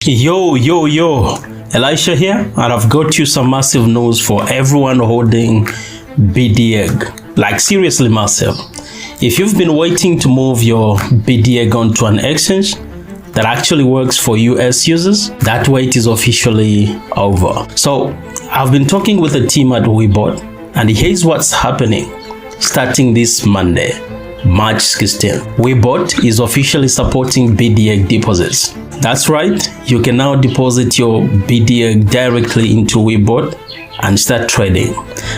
Yo, Elisha here, and I've got you some massive news for everyone holding BDAG. Like seriously massive. If you've been waiting to move your BDAG onto an exchange that actually works for US users, that wait is officially over. So I've been talking with the team at Webot, and here's what's happening starting this Monday, March 16th. Webot is officially supporting BDAG deposits. That's right, you can now deposit your BDAG directly into Webot and start trading.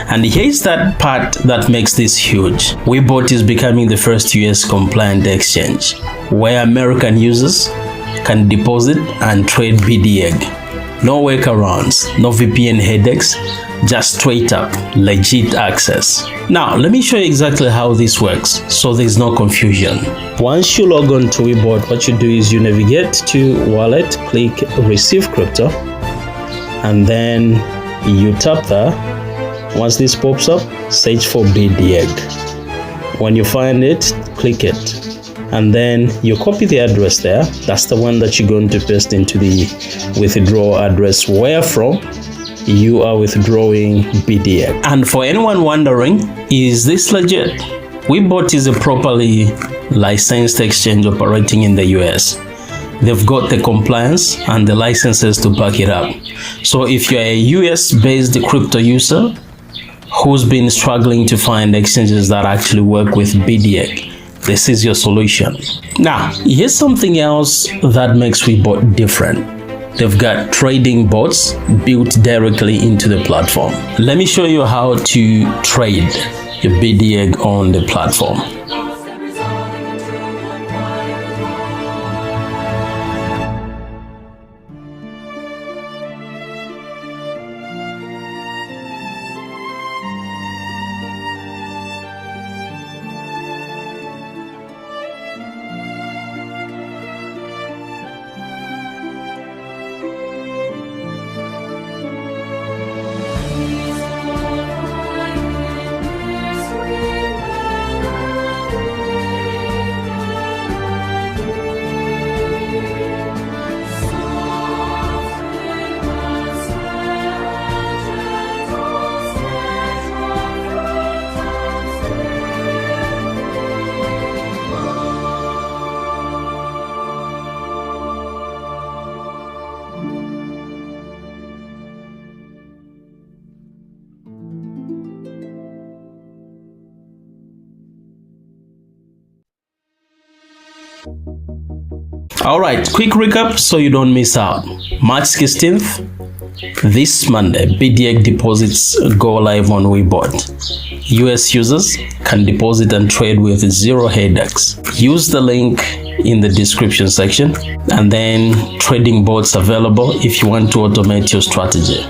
And here's that part that makes this huge. Webot is becoming the first US compliant exchange where American users can deposit and trade BDAG. No workarounds, no VPN headaches, just straight up legit access. Now let me show you exactly how this works so there's no confusion. Once you log on to Webot, what you do is you navigate to wallet, click receive crypto, and then you tap there. Once this pops up, search for BDAG. When you find it, click it, and then you copy the address there. That's the one that you're going to paste into the withdrawal address where from you are withdrawing BDAG. And for anyone wondering, is this legit? Webot is a properly licensed exchange operating in the US. They've got the compliance and the licenses to back it up. So if you're a US-based crypto user who's been struggling to find exchanges that actually work with BDAG, this is your solution. Now, here's something else that makes Webot different. They've got trading bots built directly into the platform. Let me show you how to trade your BDAG on the platform. Alright, quick recap so you don't miss out. March 16th, this Monday, BDAG deposits go live on Webot. US users can deposit and trade with zero headaches. Use the link in the description section, and then trading bots available if you want to automate your strategy.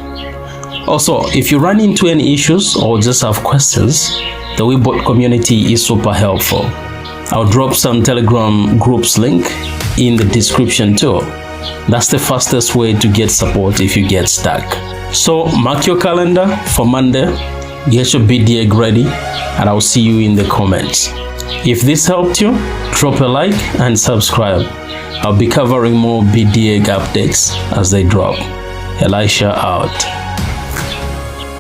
Also, if you run into any issues or just have questions, the Webot community is super helpful. I'll drop some Telegram groups link in the description too. That's the fastest way to get support if you get stuck. So mark your calendar for Monday, get your BDAG ready, and I'll see you in the comments. If this helped you, drop a like and subscribe. I'll be covering more BDAG updates as they drop. Elisha out.